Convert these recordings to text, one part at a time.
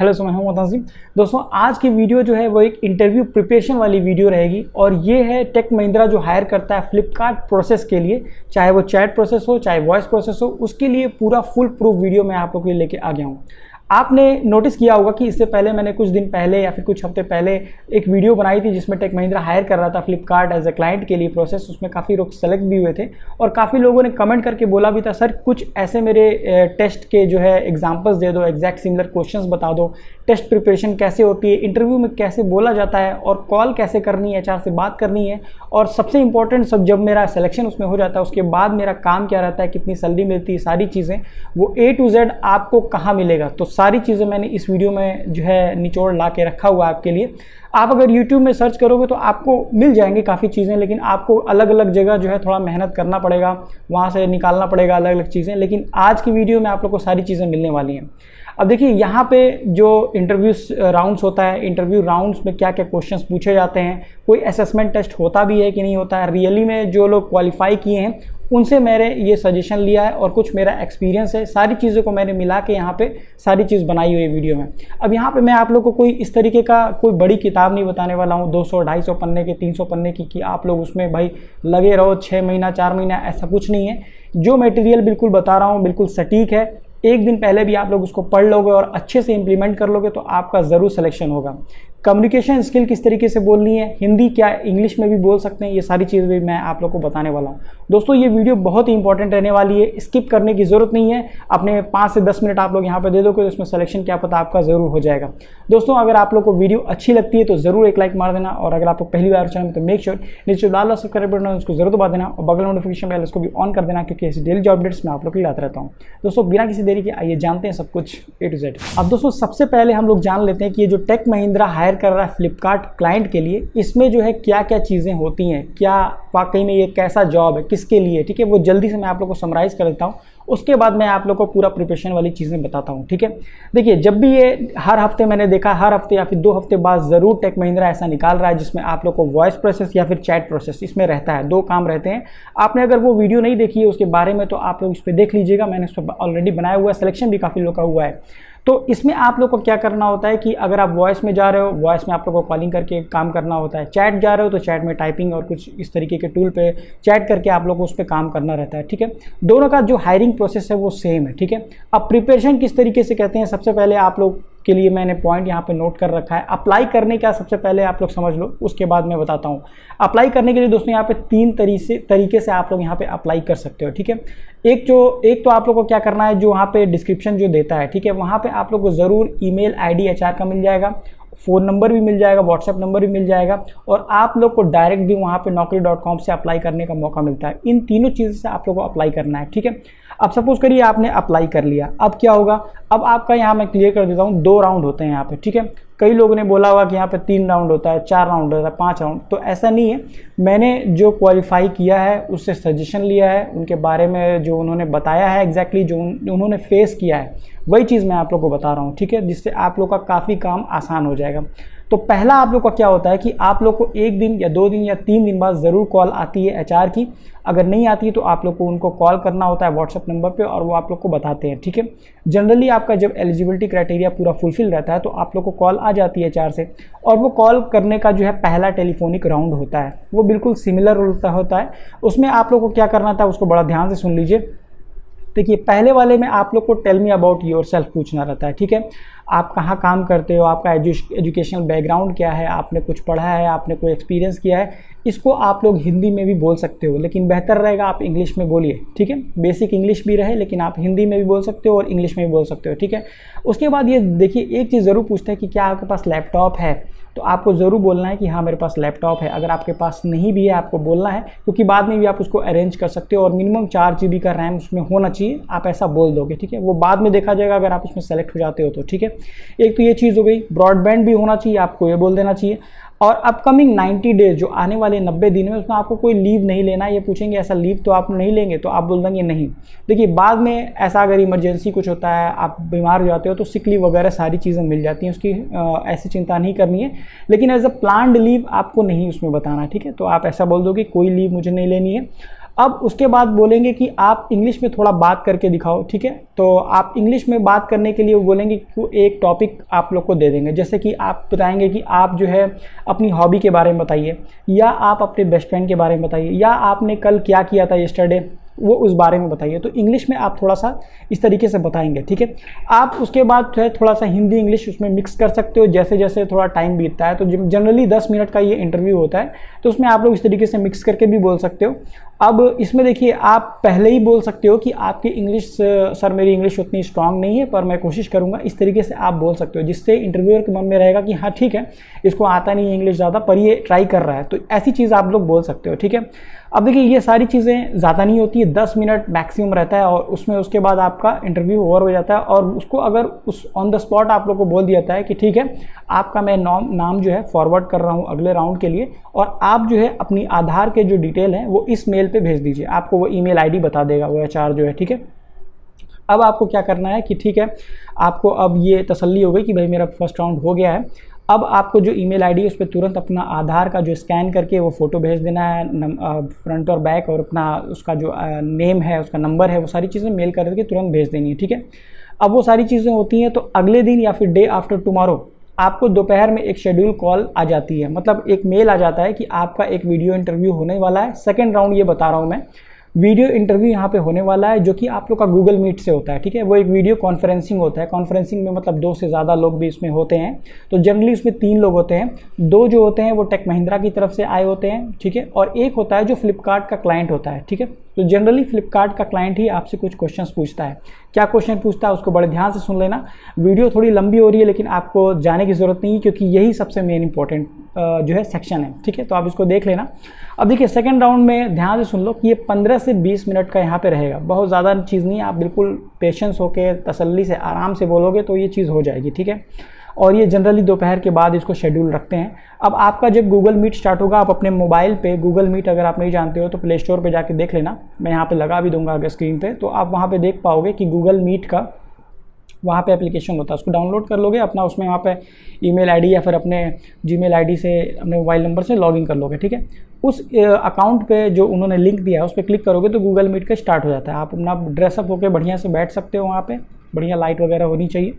Hello सो मैं हूं तंजीम। दोस्तों आज की वीडियो जो है वो एक इंटरव्यू प्रिपरेशन वाली वीडियो रहेगी और ये है टेक महिंद्रा जो हायर करता है फ्लिपकार्ट प्रोसेस के लिए, चाहे वो चैट प्रोसेस हो चाहे वॉइस प्रोसेस हो, उसके लिए पूरा फुल प्रूफ वीडियो मैं आप लोगों के लिए लेके आ गया हूँ। आपने नोटिस किया होगा कि इससे पहले मैंने कुछ दिन पहले या फिर कुछ हफ्ते पहले एक वीडियो बनाई थी जिसमें टेक महिंद्रा हायर कर रहा था फ्लिपकार्ट एज ए क्लाइंट के लिए प्रोसेस। उसमें काफ़ी लोग सेलेक्ट भी हुए थे और काफ़ी लोगों ने कमेंट करके बोला भी था, सर कुछ ऐसे मेरे टेस्ट के जो है एग्जांपल्स दे दो, एग्जैक्ट सिमिलर क्वेश्चंस बता दो, टेस्ट प्रिपरेशन कैसे होती है, इंटरव्यू में कैसे बोला जाता है और कॉल कैसे करनी है, एचआर से बात करनी है, और सबसे इंपॉर्टेंट सब जब मेरा सिलेक्शन उसमें हो जाता है उसके बाद मेरा काम क्या रहता है, कितनी सैलरी मिलती है, सारी चीज़ें वो A to Z आपको कहाँ मिलेगा। तो सारी चीज़ें मैंने इस वीडियो में जो है निचोड़ ला के रखा हुआ है आपके लिए। आप अगर YouTube में सर्च करोगे तो आपको मिल जाएंगे काफ़ी चीज़ें, लेकिन आपको अलग अलग जगह जो है थोड़ा मेहनत करना पड़ेगा, वहाँ से निकालना पड़ेगा अलग अलग चीज़ें। लेकिन आज की वीडियो में आप लोग को सारी चीज़ें मिलने वाली हैं। अब देखिए यहाँ पे जो इंटरव्यू राउंड्स होता है, इंटरव्यू राउंड्स में क्या क्या क्वेश्चंस पूछे जाते हैं, कोई असेसमेंट टेस्ट होता भी है कि नहीं होता है, रियली में जो लोग क्वालिफाई किए हैं उनसे मैंने ये सजेशन लिया है और कुछ मेरा एक्सपीरियंस है, सारी चीज़ों को मैंने मिला के यहाँ पे सारी चीज़ बनाई हुई है वीडियो में। अब यहाँ पे मैं आप लोग को कोई इस तरीके का कोई बड़ी किताब नहीं बताने वाला हूँ 200-250 पन्ने के 300 पन्ने की कि आप लोग उसमें भाई लगे रहो 6 महीना 4 महीना, ऐसा कुछ नहीं है। जो मटेरियल बिल्कुल बता रहा हूँ बिल्कुल सटीक है। एक दिन पहले भी आप लोग उसको पढ़ लोगे और अच्छे से इम्प्लीमेंट कर लोगे तो आपका ज़रूर सिलेक्शन होगा। कम्युनिकेशन स्किल किस तरीके से बोलनी है, हिंदी क्या इंग्लिश में भी बोल सकते हैं, ये सारी चीज़ भी मैं आप लोग को बताने वाला हूँ। दोस्तों ये वीडियो बहुत ही इंपॉर्टेंट रहने वाली है, स्किप करने की ज़रूरत नहीं है। अपने 5 से 10 मिनट आप लोग यहाँ पे दे दोगे तो इसमें सिलेक्शन क्या पता आपका ज़रूर हो जाएगा। दोस्तों अगर आप लोग को वीडियो अच्छी लगती है तो ज़रूर एक लाइक मार देना, और अगर आप लोग पहली बार चैनल में तो मेक श्योर नीचे लाल सब्सक्राइब बटन उसको जरूर दबा देना और बगल नोटिफिकेशन बेल उसको भी ऑन कर देना, क्योंकि ऐसी डेली जॉब अपडेट्स मैं आप लोग के लिए लाता रहता हूँ। दोस्तों बिना किसी देरी के आइए जानते हैं सब कुछ A to Z। अब दोस्तों सबसे पहले हम लोग जान लेते हैं कि ये जो टेक महिंद्रा हायर कर रहा है फ्लिपकार्ट क्लाइंट के लिए, इसमें जो है क्या क्या चीज़ें होती हैं, क्या वाकई में ये कैसा जॉब है, किसके लिए, ठीक है। वो जल्दी से मैं आप लोग को समराइज़ कर देता हूँ, उसके बाद मैं आप लोग को पूरा प्रिपरेशन वाली चीज़ें बताता हूँ, ठीक है। देखिए जब भी ये हर हफ्ते मैंने देखा, हर हफ्ते या फिर 2 हफ्ते बाद ज़रूर टेक महिंद्रा ऐसा निकाल रहा है जिसमें आप लोग को वॉइस प्रोसेस या फिर चैट प्रोसेस इसमें रहता है, 2 काम रहते हैं। आपने अगर वो वीडियो नहीं देखी है उसके बारे में तो आप लोग इस पर देख लीजिएगा, मैंने उस पर ऑलरेडी बनाया हुआ है, सिलेक्शन भी काफ़ी लोग का हुआ है। तो इसमें आप लोग को क्या करना होता है कि अगर आप वॉइस में जा रहे हो, वॉइस में आप लोग को कॉलिंग करके काम करना होता है, चैट जा रहे हो तो चैट में टाइपिंग और कुछ इस तरीके के टूल पे चैट करके आप लोग को उस पर काम करना रहता है, ठीक है। दोनों का जो हायरिंग प्रोसेस है वो सेम है, ठीक है। अब प्रिपरेशन किस तरीके से कहते हैं, सबसे पहले आप लोग के लिए मैंने पॉइंट यहाँ पे नोट कर रखा है। अप्लाई करने का सबसे पहले आप लोग समझ लो, उसके बाद मैं बताता हूँ। अप्लाई करने के लिए दोस्तों यहाँ पे 3 तरीके से आप लोग यहाँ पे अप्लाई कर सकते हो, ठीक है। एक तो आप लोग को क्या करना है, जो वहाँ पे डिस्क्रिप्शन जो देता है, ठीक है, वहाँ पे आप लोग को ज़रूर ईमेल आईडी एचआर का मिल जाएगा, फ़ोन नंबर भी मिल जाएगा, व्हाट्सएप नंबर भी मिल जाएगा, और आप लोग को डायरेक्ट भी वहाँ पे naukri.com से अप्लाई करने का मौका मिलता है। इन तीनों चीज़ों से आप लोग को अप्लाई करना है, ठीक है। अब सपोज करिए आपने अप्लाई कर लिया, अब क्या होगा, अब आपका यहाँ मैं क्लियर कर देता हूँ, 2 राउंड होते हैं यहाँ पे, ठीक है। कई लोगों ने बोला हुआ कि यहाँ पे 3 राउंड होता है, 4 राउंड होता है, 5 राउंड, तो ऐसा नहीं है। मैंने जो क्वालिफाई किया है उससे सजेशन लिया है, उनके बारे में जो उन्होंने बताया है एग्जैक्टली जो उन्होंने फेस किया है वही चीज़ मैं आप लोग को बता रहा हूँ, ठीक है, जिससे आप लोग का काफ़ी काम आसान हो जाएगा। तो पहला आप लोग का क्या होता है कि आप लोग को 1 दिन या 2 दिन या 3 दिन बाद ज़रूर कॉल आती है एचआर की। अगर नहीं आती है तो आप लोग को उनको कॉल करना होता है व्हाट्सएप नंबर पे और वो आप लोग को बताते हैं, ठीक है। जनरली आपका जब एलिजिबिलिटी क्राइटेरिया पूरा फुलफिल रहता है तो आप लोग को कॉल आ जाती है एचआर से, और वो कॉल करने का जो है पहला टेलीफोनिक राउंड होता है, वो बिल्कुल सिमिलर होता है। उसमें आप लोग को क्या करना था उसको बड़ा ध्यान से सुन लीजिए। देखिए पहले वाले में आप लोग को tell me about yourself पूछना रहता है, ठीक है। आप कहाँ काम करते हो, आपका एजुकेशनल बैकग्राउंड क्या है, आपने कुछ पढ़ा है, आपने कोई एक्सपीरियंस किया है, इसको आप लोग हिंदी में भी बोल सकते हो, लेकिन बेहतर रहेगा आप इंग्लिश में बोलिए, ठीक है। बेसिक इंग्लिश भी रहे लेकिन आप हिंदी में भी बोल सकते हो और इंग्लिश में भी बोल सकते हो, ठीक है। उसके बाद ये देखिए एक चीज़ ज़रूर पूछते हैं कि क्या आपके पास लैपटॉप है, तो आपको ज़रूर बोलना है कि हाँ मेरे पास लैपटॉप है। अगर आपके पास नहीं भी है आपको बोलना है, क्योंकि बाद में भी आप उसको अरेंज कर सकते हो, और मिनिमम 4 GB का रैम उसमें होना चाहिए, आप ऐसा बोल दोगे, ठीक है। वो बाद में देखा जाएगा अगर आप उसमें सेलेक्ट हो जाते हो तो, ठीक है। एक तो ये चीज़ हो गई। ब्रॉडबैंड भी होना चाहिए, आपको ये बोल देना चाहिए। और अपकमिंग 90 डेज जो आने वाले 90 दिन में उसमें आपको कोई लीव नहीं लेना है। ये पूछेंगे ऐसा लीव तो आप नहीं लेंगे, तो आप बोल देंगे नहीं। देखिए बाद में ऐसा अगर इमरजेंसी कुछ होता है, आप बीमार हो जाते हो तो सिक लीव वगैरह सारी चीज़ें मिल जाती हैं, उसकी ऐसी चिंता नहीं करनी है। लेकिन एज अ प्लान्ड लीव आपको नहीं उसमें बताना, ठीक है। तो आप ऐसा बोल दो कि कोई लीव मुझे नहीं लेनी है। अब उसके बाद बोलेंगे कि आप इंग्लिश में थोड़ा बात करके दिखाओ, ठीक है। तो आप इंग्लिश में बात करने के लिए वो बोलेंगे कि एक टॉपिक आप लोग को दे देंगे, जैसे कि आप बताएंगे कि आप जो है अपनी हॉबी के बारे में बताइए, या आप अपने बेस्ट फ्रेंड के बारे में बताइए, या आपने कल क्या किया था यस्टरडे वो उस बारे में बताइए। तो इंग्लिश में आप थोड़ा सा इस तरीके से बताएंगे, ठीक है। आप उसके बाद जो है थोड़ा सा हिंदी इंग्लिश उसमें मिक्स कर सकते हो जैसे जैसे थोड़ा टाइम बीतता है। तो जनरली 10 मिनट का ये इंटरव्यू होता है, तो उसमें आप लोग इस तरीके से मिक्स करके भी बोल सकते हो। अब इसमें देखिए, आप पहले ही बोल सकते हो कि आपकी इंग्लिश, सर मेरी इंग्लिश उतनी स्ट्रांग नहीं है पर मैं कोशिश करूंगा, इस तरीके से आप बोल सकते हो, जिससे इंटरव्यूअर के मन में रहेगा कि हाँ ठीक है, इसको आता नहीं है इंग्लिश ज़्यादा पर ये ट्राई कर रहा है। तो ऐसी चीज़ आप लोग बोल सकते हो, ठीक है। अब देखिए, ये सारी चीज़ें ज़्यादा नहीं होती है, 10 मिनट मैक्सिमम रहता है, और उसमें उसके बाद आपका इंटरव्यू ओवर हो जाता है। और उसको अगर उस ऑन द स्पॉट आप लोग को बोल दिया जाता है कि ठीक है, आपका मैं नाम जो है फॉरवर्ड कर रहा हूँ अगले राउंड के लिए, और आप जो है अपनी आधार के जो डिटेल हैं वो इस मेल पे भेज दीजिए। आपको वो ईमेल आईडी बता देगा वो HR जो है, ठीक है। अब आपको क्या करना है कि ठीक है, आपको अब ये तसल्ली हो गई कि भाई मेरा फर्स्ट राउंड हो गया है। अब आपको जो ईमेल आईडी है उस पर तुरंत अपना आधार का जो स्कैन करके वो फ़ोटो भेज देना है, फ्रंट और बैक, और अपना उसका जो नेम है, उसका नंबर है, वो सारी चीज़ें मेल करके तुरंत भेज देनी है, ठीक है। अब वो सारी चीज़ें होती हैं तो अगले दिन या फिर डे आफ्टर टुमारो आपको दोपहर में एक शेड्यूल कॉल आ जाती है, मतलब एक मेल आ जाता है कि आपका एक वीडियो इंटरव्यू होने वाला है। सेकेंड राउंड ये बता रहा हूँ मैं, वीडियो इंटरव्यू यहाँ पे होने वाला है, जो कि आप लोग का गूगल मीट से होता है, ठीक है। वो एक वीडियो कॉन्फ्रेंसिंग होता है। कॉन्फ्रेंसिंग में मतलब 2 से ज़्यादा लोग भी इसमें होते हैं। तो जनरली इसमें 3 लोग होते हैं, 2 जो होते हैं वो टेक महिंद्रा की तरफ से आए होते हैं, ठीक है, और एक होता है जो फ्लिपकार्ट का क्लाइंट होता है, ठीक है। तो जनरली फ्लिपकार्ट का क्लाइंट ही आपसे कुछ क्वेश्चंस पूछता है। क्या क्वेश्चन पूछता है उसको बड़े ध्यान से सुन लेना। वीडियो थोड़ी लंबी हो रही है लेकिन आपको जाने की ज़रूरत नहीं है, क्योंकि यही सबसे मेन इंपॉर्टेंट जो है सेक्शन है, ठीक है। तो आप इसको देख लेना। अब देखिए, सेकंड राउंड में ध्यान से सुन लो कि ये 15 से 20 मिनट का यहाँ पे रहेगा, बहुत ज़्यादा चीज़ नहीं है। आप बिल्कुल पेशेंस होकर तसल्ली से आराम से बोलोगे तो ये चीज़ हो जाएगी, ठीक है। और ये जनरली दोपहर के बाद इसको शेड्यूल रखते हैं। अब आपका जब गूगल मीट स्टार्ट होगा, आप अपने मोबाइल पे गूगल मीट अगर आप नहीं जानते हो तो प्ले स्टोर पे जाके देख लेना, मैं यहाँ पे लगा भी दूंगा अगर स्क्रीन पे, तो आप वहाँ पे देख पाओगे कि गूगल मीट का वहाँ पे एप्लीकेशन होता है। उसको डाउनलोड कर लोगे अपना, उसमें वहाँ पे ईमेल आईडी या फिर अपने जीमेल आईडी से अपने मोबाइल नंबर से लॉगिन कर लोगे, ठीक है। उस अकाउंट पे जो उन्होंने लिंक दिया है उस पर क्लिक करोगे तो गूगल मीट का स्टार्ट हो जाता है। आप अपना ड्रेसअप होकर बढ़िया से बैठ सकते हो, वहाँ पे बढ़िया लाइट वगैरह होनी चाहिए।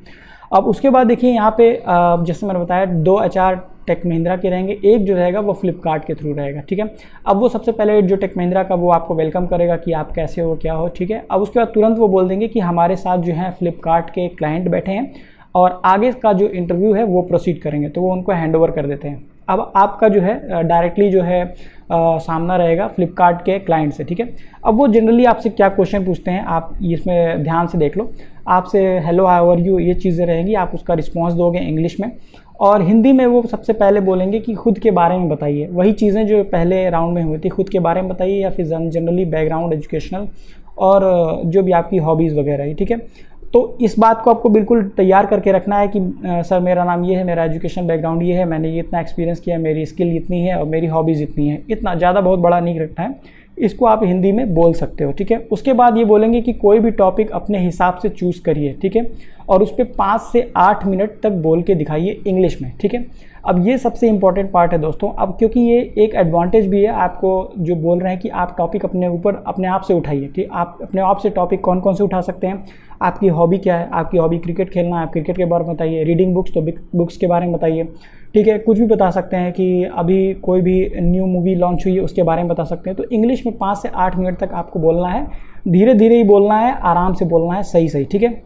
अब उसके बाद देखिए, यहाँ पे जैसे मैंने बताया 2 HR टेक महिंद्रा के रहेंगे, एक जो रहेगा वो फ्लिपकार्ट के थ्रू रहेगा, ठीक है। अब वो सबसे पहले जो टेक महिंद्रा का वो आपको वेलकम करेगा कि आप कैसे हो, क्या हो, ठीक है। अब उसके बाद तुरंत वो बोल देंगे कि हमारे साथ जो है फ्लिपकार्ट के क्लाइंट बैठे हैं और आगे का जो इंटरव्यू है वो प्रोसीड करेंगे, तो वो उनको हैंड ओवर कर देते हैं। अब आपका जो है डायरेक्टली जो है सामना रहेगा फ्लिपकार्ट के क्लाइंट से, ठीक है। अब वो जनरली आपसे क्या क्वेश्चन पूछते हैं आप इसमें ध्यान से देख लो। आपसे हेलो हाउ आर यू ये चीज़ें रहेंगी, आप उसका रिस्पॉन्स दोगे इंग्लिश में, और हिंदी में वो सबसे पहले बोलेंगे कि खुद के बारे में बताइए, वही चीज़ें जो पहले राउंड में हुई थी, खुद के बारे में बताइए, या फिर जनरली बैकग्राउंड एजुकेशनल और जो भी आपकी हॉबीज़ वगैरह है, ठीक है। तो इस बात को आपको बिल्कुल तैयार करके रखना है कि सर मेरा नाम ये है, मेरा एजुकेशन बैकग्राउंड ये है, मैंने ये इतना एक्सपीरियंस किया है, मेरी स्किल इतनी है और मेरी हॉबीज़ इतनी है, इतना ज़्यादा बहुत बड़ा नहीं रखना है। इसको आप हिंदी में बोल सकते हो, ठीक है। उसके बाद ये बोलेंगे कि कोई भी टॉपिक अपने हिसाब से चूज़ करिए, ठीक है, और उस पर 5 से 8 मिनट तक बोल के दिखाइए इंग्लिश में, ठीक है। अब ये सबसे इंपॉर्टेंट पार्ट है दोस्तों। अब क्योंकि ये एक एडवांटेज भी है आपको जो बोल रहे हैं कि आप टॉपिक अपने ऊपर अपने आप से उठाइए, ठीक। आप अपने आप से टॉपिक कौन कौन से उठा सकते हैं। आपकी हॉबी क्या है, आपकी हॉबी क्रिकेट खेलना है, आप क्रिकेट के बारे में बताइए। रीडिंग बुक्स तो बुक्स के बारे में बताइए, ठीक है। कुछ भी बता सकते हैं कि अभी कोई भी न्यू मूवी लॉन्च हुई है उसके बारे में बता सकते हैं। तो इंग्लिश में 5 से 8 मिनट तक आपको बोलना है, धीरे धीरे ही बोलना है, आराम से बोलना है, सही सही, ठीक है।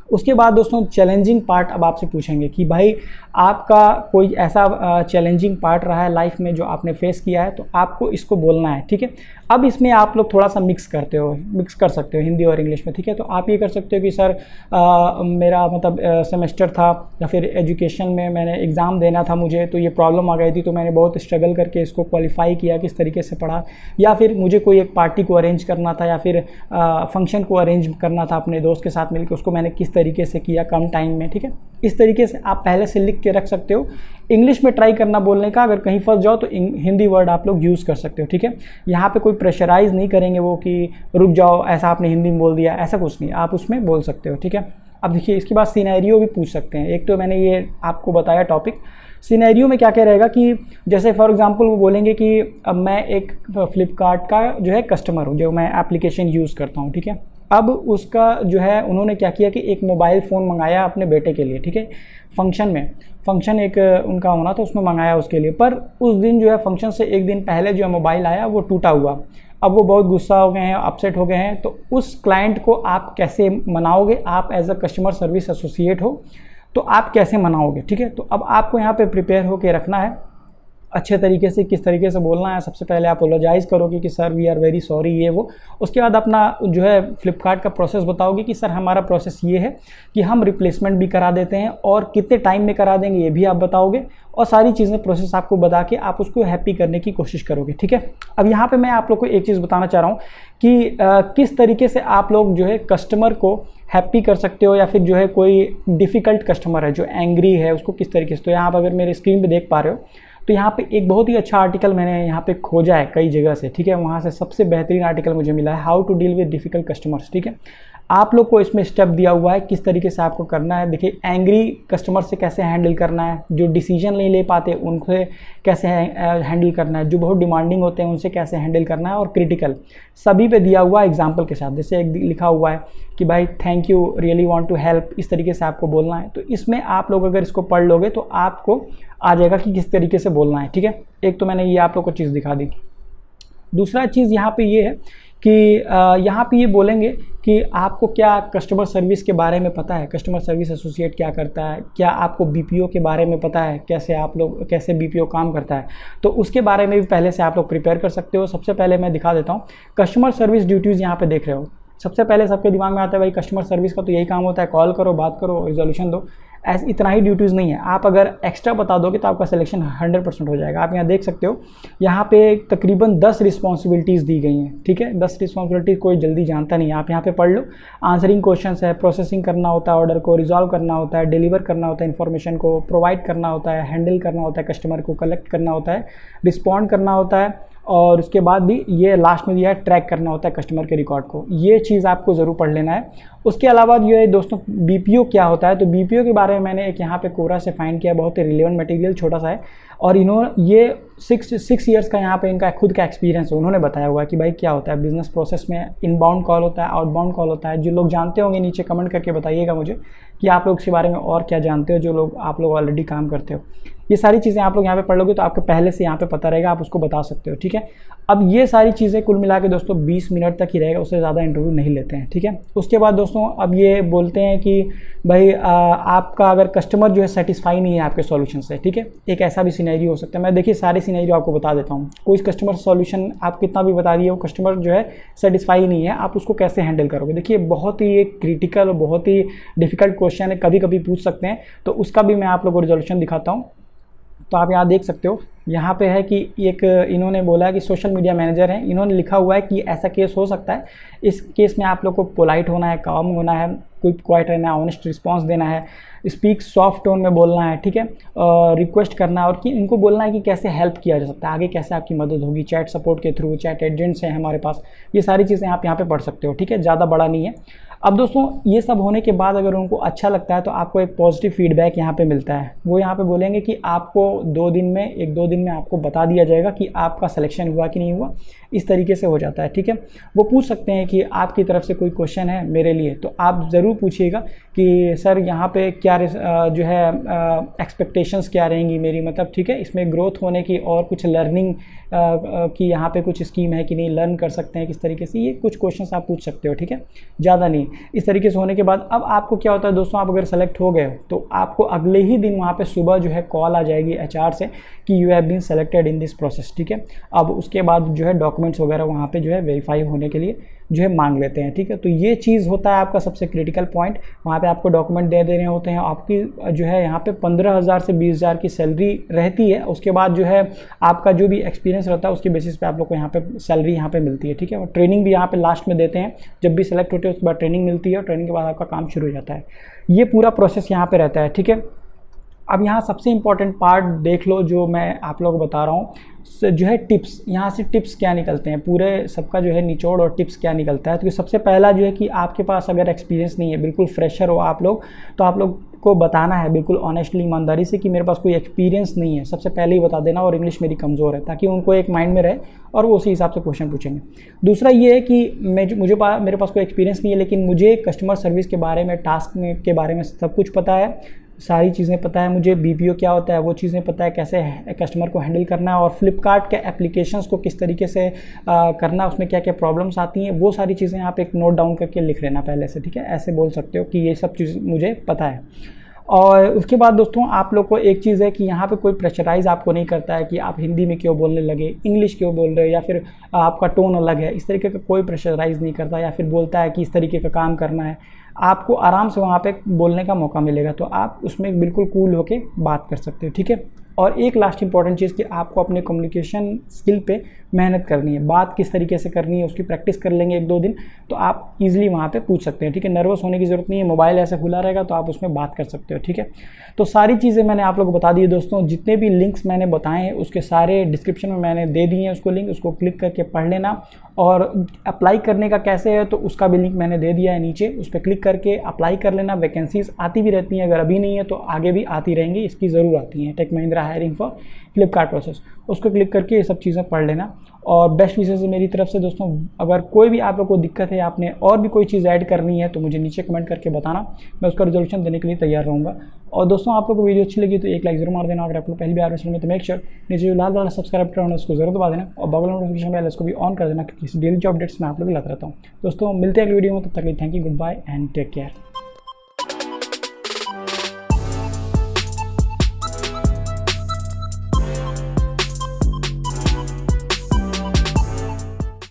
उसके बाद दोस्तों चैलेंजिंग पार्ट अब आपसे पूछेंगे कि भाई आपका कोई ऐसा चैलेंजिंग पार्ट रहा है लाइफ में जो आपने फेस किया है, तो आपको इसको बोलना है, ठीक है। अब इसमें आप लोग थोड़ा सा मिक्स कर सकते हो हिंदी और इंग्लिश में, ठीक है। तो आप ये कर सकते हो कि सर मेरा मतलब सेमेस्टर था या फिर एजुकेशन में मैंने एग्ज़ाम देना था मुझे, तो ये प्रॉब्लम आ गई थी, तो मैंने बहुत स्ट्रगल करके इसको क्वालिफाई किया, किस तरीके से पढ़ा, या फिर मुझे कोई एक पार्टी को अरेंज करना था या फिर फंक्शन को अरेंज करना था अपने दोस्त के साथ मिलकर, उसको मैंने किस तरीके से किया कम टाइम में, ठीक है। इस तरीके से आप पहले से लिख के रख सकते हो। इंग्लिश में ट्राई करना बोलने का, अगर कहीं फंस जाओ तो हिंदी वर्ड आप लोग यूज़ कर सकते हो, ठीक है। यहाँ पे कोई प्रेशराइज़ नहीं करेंगे वो कि रुक जाओ, ऐसा आपने हिंदी में बोल दिया, ऐसा कुछ नहीं, आप उसमें बोल सकते हो, ठीक है। अब देखिए इसके बाद सिनेरियो भी पूछ सकते हैं। एक तो मैंने ये आपको बताया टॉपिक, सिनेरियो में क्या क्या रहेगा कि जैसे फॉर एग्जांपल वो बोलेंगे कि अब मैं एक फ्लिपकार्ट का जो है कस्टमर हूँ, जो मैं एप्लीकेशन यूज़ करता हूँ, ठीक है। अब उसका जो है उन्होंने क्या किया कि एक मोबाइल फ़ोन मंगाया अपने बेटे के लिए, ठीक है, फंक्शन एक उनका होना था, उसमें मंगाया उसके लिए। पर उस दिन जो है फंक्शन से एक दिन पहले जो है मोबाइल आया वो टूटा हुआ। अब वो बहुत गुस्सा हो गए हैं, अपसेट हो गए हैं। तो उस क्लाइंट को आप कैसे मनाओगे? आप as a customer service associate हो तो आप कैसे मनाओगे, ठीक है। तो अब आपको यहाँ पे प्रिपेयर होके रखना है अच्छे तरीके से, किस तरीके से बोलना है। सबसे पहले आप अपोलोजाइज़ करोगे कि sir we are very sorry, ये वो। उसके बाद अपना जो है फ्लिपकार्ट का प्रोसेस बताओगे कि सर हमारा प्रोसेस ये है कि हम रिप्लेसमेंट भी करा देते हैं और कितने टाइम में करा देंगे ये भी आप बताओगे, और सारी चीज़ें प्रोसेस आपको बता के आप उसको हैप्पी करने की कोशिश करोगे, ठीक है। अब यहाँ पे मैं आप लोग को एक चीज़ बताना चाह रहा हूँ कि किस तरीके से आप लोग जो है कस्टमर को हैप्पी कर सकते हो, या फिर जो है कोई डिफ़िकल्ट कस्टमर है जो एंग्री है उसको किस तरीके से। तो यहाँ पर अगर मेरे स्क्रीन पे देख पा रहे हो तो यहाँ पे एक बहुत ही अच्छा आर्टिकल मैंने यहाँ पे खोजा है कई जगह से, ठीक है। वहाँ से सबसे बेहतरीन आर्टिकल मुझे मिला है, how to deal with difficult customers, ठीक है। आप लोग को इसमें स्टेप दिया हुआ है किस तरीके से आपको करना है। देखिए एंग्री कस्टमर से कैसे हैंडल करना है, जो डिसीजन नहीं ले पाते उनसे कैसे हैंडल करना है, जो बहुत डिमांडिंग होते हैं उनसे कैसे हैंडल करना है, और क्रिटिकल सभी पे दिया हुआ एग्जांपल के साथ। जैसे एक लिखा हुआ है कि भाई thank you, really want to help, इस तरीके से आपको बोलना है। तो इसमें आप लोग अगर इसको पढ़ लोगे तो आपको आ जाएगा कि किस तरीके से बोलना है, ठीक है। एक तो मैंने ये आप लोग को चीज़ दिखा दी। दूसरा चीज़ यहाँ पे ये है कि यहाँ पे ये बोलेंगे कि आपको क्या कस्टमर सर्विस के बारे में पता है, कस्टमर सर्विस एसोसिएट क्या करता है, क्या आपको बीपीओ के बारे में पता है, कैसे बीपीओ काम करता है। तो उसके बारे में भी पहले से आप लोग प्रिपेयर कर सकते हो। सबसे पहले मैं दिखा देता हूँ कस्टमर सर्विस ड्यूटीज़, यहाँ पे देख रहे हो। सबसे पहले सबके दिमाग में आता है भाई कस्टमर सर्विस का तो यही काम होता है, कॉल करो, बात करो, रिजोल्यूशन दो। ऐसे इतना ही ड्यूटीज़ नहीं है, आप अगर एक्स्ट्रा बता दोगे तो आपका सिलेक्शन 100% हो जाएगा। आप यहाँ देख सकते हो, यहाँ पे तकरीबन 10 रिस्पॉन्सिबिलिटीज़ दी गई हैं, ठीक है। 10 रिस्पॉन्सिबिलिटीज़ कोई जल्दी जानता नहीं है, आप यहाँ पे पढ़ लो। आंसरिंग क्वेश्चंस है, प्रोसेसिंग करना होता है ऑर्डर को, रिजॉल्व करना होता है, डिलीवर करना होता है इन्फॉर्मेशन को, प्रोवाइड करना होता है, हैंडल करना होता है कस्टमर को, कलेक्ट करना होता है, रिस्पॉन्ड करना होता है, और उसके बाद भी ये लास्ट में दिया है ट्रैक करना होता है कस्टमर के रिकॉर्ड को। ये चीज़ आपको ज़रूर पढ़ लेना है। उसके अलावा ये है दोस्तों बीपीओ क्या होता है। तो बीपीओ के बारे में मैंने एक यहाँ पे कोरा से फाइंड किया, बहुत ही रिलेवेंट मटेरियल, छोटा सा है, और इन्होंने ये 6 ईयर्स का यहाँ पे इनका खुद का एक्सपीरियंस है। उन्होंने बताया हुआ है कि भाई क्या होता है बिजनेस प्रोसेस में, इनबाउंड कॉल होता है, आउटबाउंड कॉल होता है। जो लोग जानते होंगे नीचे कमेंट करके बताइएगा मुझे कि आप लोग इसके बारे में और क्या जानते हो, जो लोग आप लोग ऑलरेडी काम करते हो। ये सारी चीज़ें आप लोग यहाँ पे पढ़ लोगे तो आपको पहले से यहाँ पे पता रहेगा, आप उसको बता सकते हो, ठीक है। अब ये सारी चीज़ें कुल मिला के दोस्तों 20 मिनट तक ही रहेगा, उससे ज़्यादा इंटरव्यू नहीं लेते हैं, ठीक है। उसके बाद दोस्तों अब ये बोलते हैं कि भाई आपका अगर कस्टमर जो है सेटिस्फाई नहीं है आपके सॉल्यूशन से, ठीक है। एक ऐसा भी सिनेरियो हो सकता है। मैं देखिए सारे सिनेरियो आपको बता देता हूँ। कोई कस्टमर सॉल्यूशन आप कितना भी बता दिए, वो कस्टमर जो है सेटिस्फाई नहीं है, आप उसको कैसे हैंडल करोगे। देखिए बहुत ही एक क्रिटिकल और बहुत ही डिफिकल्ट क्वेश्चन है, कभी कभी पूछ सकते हैं, तो उसका भी मैं आप लोगों को रिजोल्यूशन दिखाता हूँ। तो आप यहाँ देख सकते हो, यहाँ पे है कि एक इन्होंने बोला है कि सोशल मीडिया मैनेजर हैं, इन्होंने लिखा हुआ है कि ऐसा केस हो सकता है। इस केस में आप लोग को पोलाइट होना है, काम होना है, क्वाइट रहना है, ऑनेस्ट रिस्पांस देना है, स्पीक सॉफ्ट टोन में बोलना है, ठीक है। रिक्वेस्ट करना है, और कि इनको बोलना है कि कैसे हेल्प किया जा सकता है, आगे कैसे आपकी मदद होगी, चैट सपोर्ट के थ्रू, चैट एजेंट्स हैं हमारे पास। ये सारी चीज़ें आप यहाँ पे पढ़ सकते हो, ठीक है, ज़्यादा बड़ा नहीं है। अब दोस्तों ये सब होने के बाद अगर उनको अच्छा लगता है तो आपको एक पॉजिटिव फीडबैक यहाँ पे मिलता है। वो यहाँ पे बोलेंगे कि आपको 2 दिन में आपको बता दिया जाएगा कि आपका सिलेक्शन हुआ कि नहीं हुआ। इस तरीके से हो जाता है, ठीक है। वो पूछ सकते हैं कि आपकी तरफ से कोई क्वेश्चन है मेरे लिए, तो आप ज़रूर पूछिएगा कि सर यहाँ पे क्या जो है एक्सपेक्टेशंस क्या रहेंगी मेरी, मतलब ठीक है, इसमें ग्रोथ होने की और कुछ लर्निंग की यहाँ पे कुछ स्कीम है कि नहीं, लर्न कर सकते हैं किस तरीके से, ये कुछ क्वेश्चंस आप पूछ सकते हो, ठीक है, ज़्यादा नहीं। इस तरीके से होने के बाद अब आपको क्या होता है दोस्तों, आप अगर सेलेक्ट हो गए तो आपको अगले ही दिन वहाँ पे सुबह जो है कॉल आ जाएगी एचआर से कि you have been selected in this process, ठीक है। अब उसके बाद जो है डॉक्यूमेंट्स वगैरह वहाँ पे जो है वेरीफाई होने के लिए जो है मांग लेते हैं, ठीक है। तो ये चीज़ होता है आपका सबसे क्रिटिकल पॉइंट। वहाँ पे आपको डॉक्यूमेंट दे देने होते हैं। आपकी जो है यहाँ पे 15,000 से 20,000 की सैलरी रहती है। उसके बाद जो है आपका जो भी एक्सपीरियंस रहता है उसके बेसिस पे आप लोग को यहाँ पे सैलरी यहाँ पे मिलती है, ठीक है। और ट्रेनिंग भी यहाँ पे लास्ट में देते हैं, जब भी सिलेक्ट होते हैं उसके बाद ट्रेनिंग मिलती है, और ट्रेनिंग के बाद आपका काम शुरू हो जाता है। ये पूरा प्रोसेस यहाँ पर रहता है, ठीक है। अब यहाँ सबसे इम्पॉर्टेंट पार्ट देख लो जो मैं आप लोगों को बता रहा हूँ, जो है टिप्स। यहाँ से टिप्स क्या निकलते हैं, पूरे सबका जो है निचोड़ और टिप्स क्या निकलता है। तो सबसे पहला जो है कि आपके पास अगर एक्सपीरियंस नहीं है, बिल्कुल फ्रेशर हो आप लोग, तो आप लोग को बताना है बिल्कुल ऑनेस्टली, ईमानदारी से कि मेरे पास कोई एक्सपीरियंस नहीं है, सबसे पहले ही बता देना, और इंग्लिश मेरी कमज़ोर है, ताकि उनको एक माइंड में रहे और वो उसी हिसाब से क्वेश्चन पूछेंगे। दूसरा ये है कि मेरे पास कोई एक्सपीरियंस नहीं है, लेकिन मुझे कस्टमर सर्विस के बारे में, टास्क के बारे में सब कुछ पता है, सारी चीज़ें पता है मुझे, बीपीओ क्या होता है वो चीज़ें पता है, कैसे कस्टमर को हैंडल करना है, और फ्लिपकार्ट के एप्लीकेशंस को किस तरीके से करना है, उसमें क्या क्या प्रॉब्लम्स आती हैं, वो सारी चीज़ें आप एक नोट डाउन करके लिख लेना पहले से, ठीक है। ऐसे बोल सकते हो कि ये सब चीज़ मुझे पता है। और उसके बाद दोस्तों आप लोग को एक चीज़ है कि यहाँ पे कोई प्रेशराइज़ आपको नहीं करता है कि आप हिंदी में क्यों बोलने लगे, इंग्लिश क्यों बोल रहे हो, या फिर आपका टोन अलग है, इस तरीके का कोई प्रेशराइज़ नहीं करता, या फिर बोलता है कि इस तरीके का काम करना है। आपको आराम से वहाँ पे बोलने का मौका मिलेगा, तो आप उसमें बिल्कुल कूल होके बात कर सकते हो, ठीक है। और एक लास्ट इंपॉर्टेंट चीज़ कि आपको अपने कम्युनिकेशन स्किल पे मेहनत करनी है, बात किस तरीके से करनी है उसकी प्रैक्टिस कर लेंगे 1-2 दिन, तो आप इजीली वहाँ पे पूछ सकते हैं, ठीक है। नर्वस होने की ज़रूरत नहीं है, मोबाइल ऐसे खुला रहेगा तो आप उसमें बात कर सकते हो, ठीक है। तो सारी चीज़ें मैंने आप लोगों को बता दी है दोस्तों, जितने भी लिंक्स मैंने बताए हैं उसके सारे डिस्क्रिप्शन में मैंने दे दिए हैं, उसको लिंक, उसको क्लिक करके पढ़ लेना। और अप्लाई करने का कैसे है तो उसका भी लिंक मैंने दे दिया है नीचे, उस पर क्लिक करके अप्लाई कर लेना। वैकेंसीज आती भी रहती हैं, अगर अभी नहीं है तो आगे भी आती रहेंगी, इसकी ज़रूर आती हैं। Tech Mahindra hiring for Flipkart process, उसको क्लिक करके ये सब चीज़ें पढ़ लेना। और बेस्ट विशेष मेरी तरफ से दोस्तों, अगर कोई भी आप लोग को दिक्कत है, आपने और भी कोई चीज़ ऐड करनी है तो मुझे नीचे कमेंट करके बताना, मैं उसका रिजोल्यूशन देने के लिए तैयार रहूँगा। और दोस्तों आप लोग को वीडियो अच्छी लगी तो एक लाइक जरूर मार देना, अगर आप लोग पहली बार में तो मेक श्योर नीचे जो लाल वाला सब्सक्राइब बटन है उसको जरूर दबा देना, और बगल में नोटिफिकेशन बेल इसको भी ऑन कर देना, क्योंकि डेली जो अपडेट्स मैं आप लोग लाता रहता हूँ। दोस्तों मिलते हैं अगली वीडियो में, तब तक के लिए thank you, goodbye and take care.